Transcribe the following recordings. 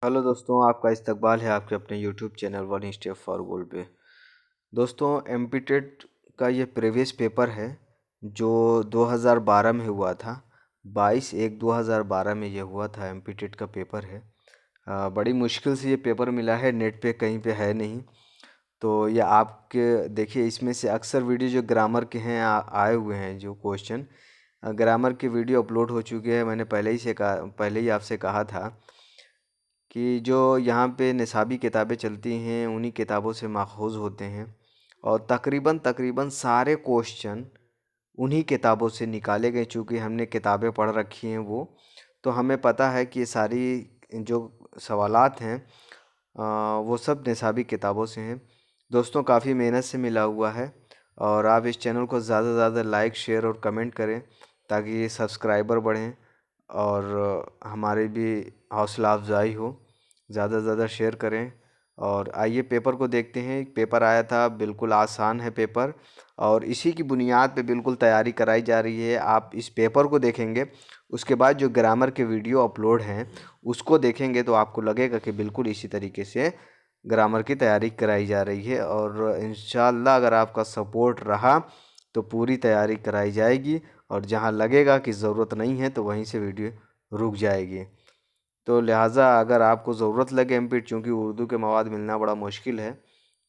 Hello दोस्तों, आपका इस्तकबाल है आपके अपने YouTube channel one step for goal पे। दोस्तों, एमपी टेट का ये प्रीवियस पेपर है जो 2012 में हुआ था। 22/1/2012 में ये हुआ था। एमपी टेट का पेपर है। बड़ी मुश्किल से ये पेपर मिला है, नेट पे कहीं पे है नहीं। तो ये आपके देखिए, इसमें से अक्सर वीडियो जो ग्रामर के हैं आए हुए हैं जो क्वेश्चन, ग्रामर की वीडियो अपलोड हो चुकी है। मैंने पहले ही आपसे कहा था कि जो यहाँ पे निसाबी किताबें चलती हैं उन्हीं किताबों से माखूज़ होते हैं, और तकरीबन तकरीबन सारे क्वेश्चन उन्हीं किताबों से निकाले गए। चूँकि हमने किताबें पढ़ रखी हैं तो हमें पता है कि ये सारी जो सवालात हैं वो सब निसाबी किताबों से हैं। दोस्तों, काफ़ी मेहनत से मिला हुआ है, और आप इस चैनल को ज़्यादा से ज़्यादा लाइक, शेयर और कमेंट करें ताकि सब्सक्राइबर बढ़ें और हमारी भी हौसला अफजाई हो। ज़्यादा से ज़्यादा शेयर करें। और आइए पेपर को देखते हैं। पेपर आया था, बिल्कुल आसान है पेपर, और इसी की बुनियाद पे बिल्कुल तैयारी कराई जा रही है। आप इस पेपर को देखेंगे, उसके बाद जो ग्रामर के वीडियो अपलोड हैं उसको देखेंगे तो आपको लगेगा कि बिल्कुल इसी तरीके से ग्रामर की तैयारी कराई जा रही है। और इंशाअल्लाह अगर आपका सपोर्ट रहा तो पूरी तैयारी कराई जाएगी, और जहाँ लगेगा कि ज़रूरत नहीं है तो वहीं से वीडियो रुक जाएगी। तो लिहाजा अगर आपको ज़रूरत लगे एमपीट, चूँकि उर्दू के मवाद मिलना बड़ा मुश्किल है,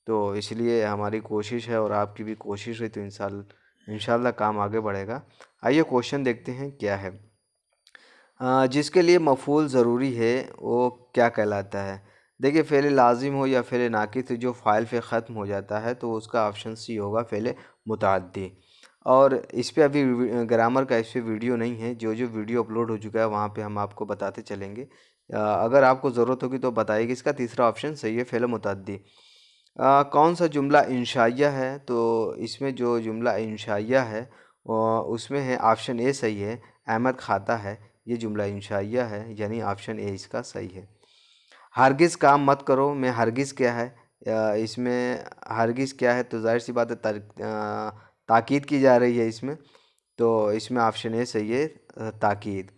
तो इसलिए हमारी कोशिश है और आपकी भी कोशिश है, तो इंशाल्लाह काम आगे बढ़ेगा। आइए क्वेश्चन देखते हैं क्या है। जिसके लिए मफ़ूल ज़रूरी है वो क्या कहलाता है। देखिए, फ़ेल लाजिम हो या फ़ेल नाक़िस जो फ़ाइल पे ख़त्म हो जाता है तो उसका ऑप्शन सी होगा, फ़ेल मुतअद्दी। और इस पे अभी ग्रामर का इस पे वीडियो नहीं है। जो जो वीडियो अपलोड हो चुका है वहाँ पे हम आपको बताते चलेंगे। अगर आपको ज़रूरत होगी तो बताइएगा। इसका तीसरा ऑप्शन सही है, फ़ेल मुतअद्दी। कौन सा जुमला इंशाइया है, तो इसमें जो जुमला इंशाइया है उसमें है ऑप्शन ए सही है, अहमद खाता है। ये जुमला इंशाइया है, यानी ऑप्शन ए इसका सही है। हरगिज़ काम मत करो में हरगिज़ क्या है। इसमें हरगिज़ क्या है, तो जाहिर सी बात है ताकीद की जा रही है इसमें, तो इसमें ऑप्शन ए सही है, ताकीद।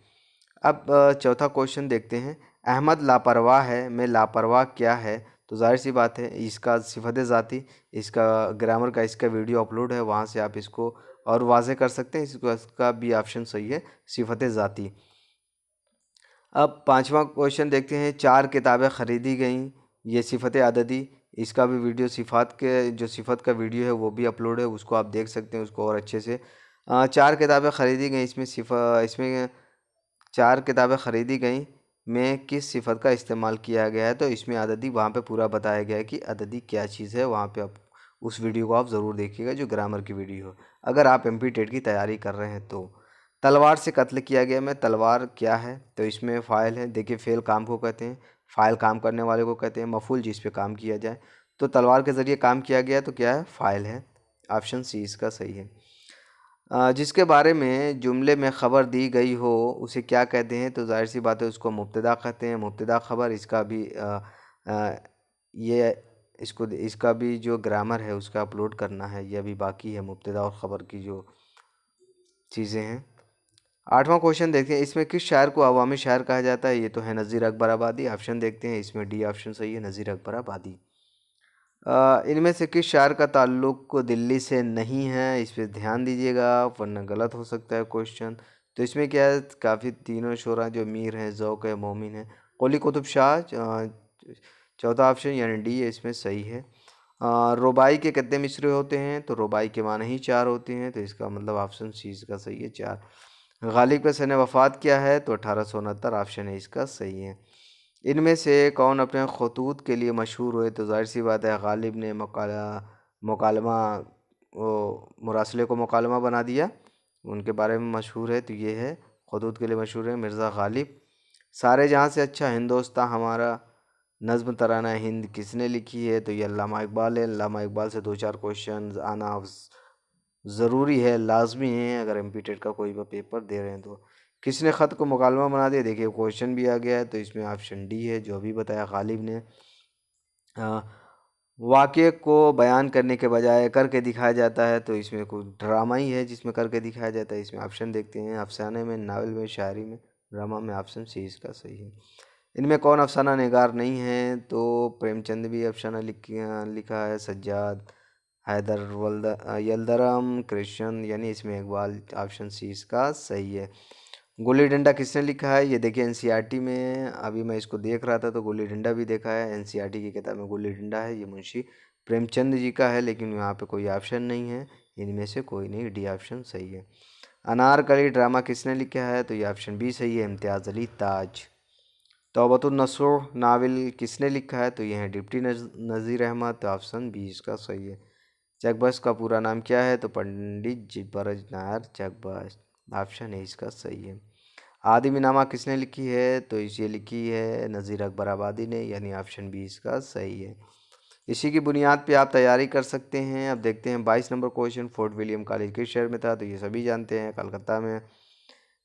अब चौथा क्वेश्चन देखते हैं। अहमद लापरवाह है में लापरवाह क्या है, तो जाहिर सी बात है इसका सिफत ज़ाती। इसका ग्रामर का इसका वीडियो अपलोड है, वहाँ से आप इसको और वाज़े कर सकते हैं। इसका भी ऑप्शन सही है, सिफत ज़ाती। अब पांचवा क्वेश्चन देखते हैं। 4 किताबें ख़रीदी गईं, ये सिफत अददी। इसका भी वीडियो सिफ़ात के जो सिफत का वीडियो है वो भी अपलोड है, उसको आप देख सकते हैं उसको और अच्छे से। 4 किताबें ख़रीदी गईं, इसमें 4 किताबें ख़रीदी गईं में किस सिफत का इस्तेमाल किया गया है, तो इसमें अददी वहाँ पे पूरा बताया गया है कि अददी क्या चीज़ है। वहाँ पे आप उस वीडियो को आप ज़रूर देखिएगा जो ग्रामर की वीडियो है, अगर आप एमपी टेट की तैयारी कर रहे हैं तो। तलवार से कत्ल किया गया में तलवार क्या है, तो इसमें फ़ाइल है। देखिए, फ़ेल काम को कहते हैं, फ़ाइल काम करने वाले को कहते हैं, मफ़ूल जिस पे काम किया जाए। तो तलवार के ज़रिए काम किया गया तो क्या है, फ़ाइल है। ऑप्शन सी इसका सही है। जिसके बारे में जुमले में ख़बर दी गई हो उसे क्या कहते हैं, तो ज़ाहिर सी बात है उसको मुब्तदा कहते हैं। मुब्तदा ख़बर, इसका भी अ, ये इसका भी जो ग्रामर है उसका अपलोड करना है, ये अभी बाकी है। मुब्तदा और ख़बर की जो चीज़ें हैं। आठवां क्वेश्चन देखते हैं। इसमें किस शायर को अवामी शायर कहा जाता है, ये तो है नज़ीर अकबर आबादी। ऑप्शन देखते हैं, इसमें डी ऑप्शन सही है, नज़ीर अकबर आबादी। इनमें से किस शायर का ताल्लुक दिल्ली से नहीं है, इस पर ध्यान दीजिएगा वरना गलत हो सकता है क्वेश्चन। तो इसमें क्या है, काफ़ी तीनों शोरा जो मीर हैं, ज़ौक़ है, मोमिन है, क़ुली कुतुब शाह। चौथा ऑप्शन यानी डी है, इसमें सही है। रुबाई के कितने मिसरे होते हैं, तो रुबाई के माने ही 4 होते हैं, तो इसका मतलब ऑप्शन सी इसका सही है, 4। गालिब का सन वफ़ात क्या है, तो 1869। ऑप्शन है इसका सही है। इनमें से कौन अपने खतूत के लिए मशहूर हुए, तो ज़ाहिर सी बात है गालिब ने मुकालमा वो मुरासले को मुकालमा बना दिया, उनके बारे में मशहूर है। तो ये है, खतूत के लिए मशहूर है मिर्ज़ा गालिब। सारे जहाँ से अच्छा हिंदोस्तां हमारा, नज़्म तराना हिंद किसने लिखी है, तो ये अल्लामा इकबाल है। अल्लामा इकबाल से 2-4 क्वेश्चन आना ज़रूरी है, लाजमी है, अगर एमपी टेट का कोई भी पेपर दे रहे हैं तो। किसने ख़त को मुकालमा बना दिया, देखिए क्वेश्चन भी आ गया है, तो इसमें ऑप्शन डी है जो अभी बताया, गालिब ने। वाक़े को बयान करने के बजाय करके दिखाया जाता है, तो इसमें कुछ ड्रामा ही है जिसमें करके दिखाया जाता है। इसमें ऑप्शन देखते हैं, अफसाने में, नावल में, शायरी में, ड्रामा में। ऑप्शन सी इसका सही है। इनमें कौन अफसाना निगार नहीं है? तो प्रेमचंद भी अफसाना लिखा है, सज्जाद, हैदर यलदरम, कृष्ण, यानी इसमें इकबाल। ऑप्शन सी इसका सही है। गुल्ली डंडा किसने लिखा है? ये देखिए एनसीईआरटी में, अभी मैं इसको देख रहा था तो गुल्ली डंडा भी देखा है। एनसीईआरटी की किताब में गुल्ली डंडा है, ये मुंशी प्रेमचंद जी का है, लेकिन यहाँ पे कोई ऑप्शन नहीं है, इनमें से कोई नहीं, डी ऑप्शन सही है। अनारकली ड्रामा किसने लिखा है? तो ये ऑप्शन बी सही है, इम्तियाज़ अली ताज। तौबतुन नसूह नावल किसने लिखा है? तो ये है डिप्टी नज़ीर अहमद, तो ऑप्शन बी इसका सही है। चकबस का पूरा नाम क्या है? तो पंडित जिबरज नायर चकबस, ऑप्शन ए इसका सही है। आदिमीनामा किसने लिखी है? तो इसे लिखी है नज़ीर अकबर आबादी ने, यानी ऑप्शन बी इसका सही है। इसी की बुनियाद पे आप तैयारी कर सकते हैं। अब देखते हैं 22 number question, fort William college किस शहर में था? तो ये सभी जानते हैं, कलकत्ता में।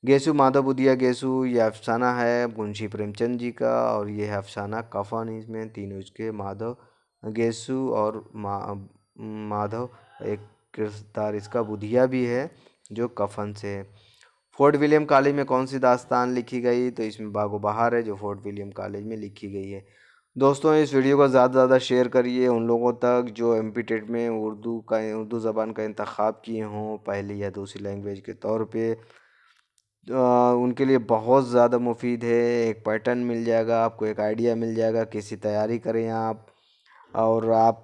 गेसु माधव बुधिया गेसु, ये अफसाना है मुंशी प्रेमचंद जी का, और ये है अफसाना कफन। इसमें तीनों इसके, माधव, गेसु और माधव, एक किरदार इसका बुधिया भी है जो कफन से है। फोर्ट विलियम कॉलेज में कौन सी दास्तान लिखी गई? तो इसमें बागो बहार है, जो फोर्ट विलियम कॉलेज में लिखी गई है। दोस्तों इस वीडियो को ज़्यादा से ज़्यादा शेयर करिए उन लोगों तक जो एमपी टेट में उर्दू ज़बान का इंतखाब किए हों पहली या दूसरी लैंग्वेज के तौर पे। उनके लिए बहुत ज़्यादा मुफीद है। एक पैटर्न मिल जाएगा आपको, एक आइडिया मिल जाएगा, कैसी तैयारी करें आप। और आप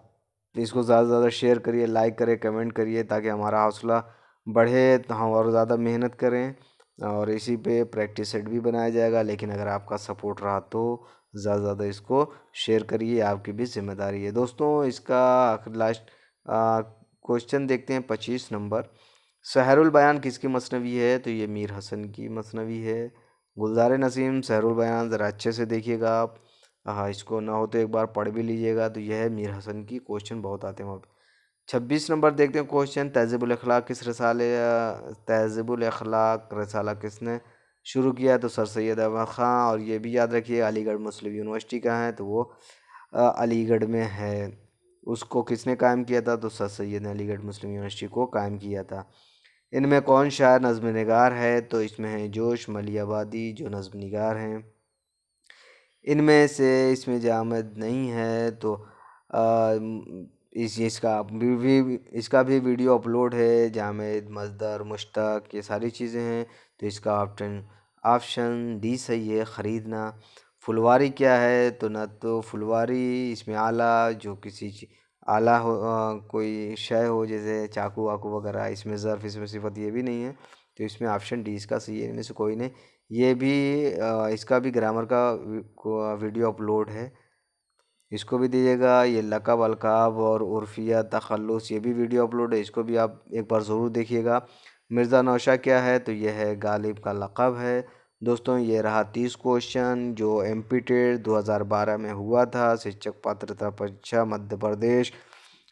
इसको ज़्यादा से ज़्यादा शेयर करिए, लाइक करें, कमेंट करिए, ताकि हमारा हौसला बढ़े, तो हम और ज़्यादा मेहनत करें। और इसी पे प्रैक्टिस सेट भी बनाया जाएगा, लेकिन अगर आपका सपोर्ट रहा तो ज़्यादा से ज़्यादा इसको शेयर करिए, आपकी भी जिम्मेदारी है। दोस्तों इसका लास्ट क्वेश्चन देखते हैं, 25 नंबर। सहरुल बयान किसकी मसनवी है? तो ये मीर हसन की मसनवी है। गुलजार नसीम सहरुल बयान ज़रा अच्छे से देखिएगा आप, हाँ इसको ना हो तो एक बार पढ़ भी लीजिएगा। तो यह है मीर हसन की, क्वेश्चन बहुत आते हैं वहाँ पे। 26 नंबर देखते हैं क्वेश्चन, तहज़ीबुल अखलाक किस रसाले तहज़ीबुल अखलाक रसाला किसने शुरू किया? तो सर सैयद अहमद ख़ान। और ये भी याद रखिए अलीगढ़ मुस्लिम यूनिवर्सिटी का है, तो वो अलीगढ़ में है। उसको किसने कायम किया था? तो सर सैयद ने अलीगढ़ मुस्लिम यूनिवर्सिटी को कायम किया था। इनमें कौन शायर नज़्म निगार है? तो इसमें है जोश मली आबादी, जो नज़्म निगार हैं। इनमें से इसमें जामद नहीं है, तो आ, इस इसका भी वीडियो अपलोड है, जामद, मजदर, मुश्तक, ये सारी चीज़ें हैं। तो इसका ऑप्शन ऑप्शन डी सही है, ख़रीदना। फुलवारी क्या है? तो ना तो फुलवारी इसमें आला, जो किसी आला हो, कोई शय हो जैसे चाकू वाकू वगैरह, इसमें ज़र्फ़, इसमें सिफत, ये भी नहीं है। तो इसमें ऑप्शन डी इसका सही है, इनमें से कोई नहीं। ये भी इसका भी ग्रामर का वीडियो अपलोड है, इसको भी दीजिएगा। ये लक़ब अलक़ाब और उर्फ़िया तख़ल्लुस, ये भी वीडियो अपलोड है, इसको भी आप एक बार ज़रूर देखिएगा। मिर्ज़ा नौशा क्या है? तो यह है गालिब का लक़ब है। दोस्तों ये रहा 30 क्वेश्चन जो एमपी टेट 2012 में हुआ था, शिक्षक पात्रता परीक्षा मध्य प्रदेश।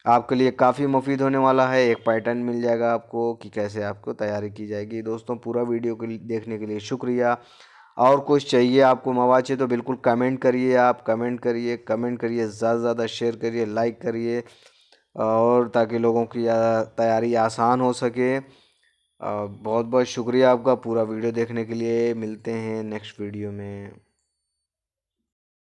आपके लिए काफ़ी मुफीद होने वाला है, एक पैटर्न मिल जाएगा आपको कि कैसे आपको तैयारी की जाएगी। दोस्तों पूरा वीडियो के लिए देखने के लिए शुक्रिया। और कुछ चाहिए आपको मवाद चाहिए तो बिल्कुल कमेंट करिए, आप कमेंट करिए, ज़्यादा से ज़्यादा शेयर करिए, लाइक करिए, और ताकि लोगों की तैयारी आसान हो सके। बहुत बहुत शुक्रिया आपका पूरा वीडियो देखने के लिए। मिलते हैं नेक्स्ट वीडियो में।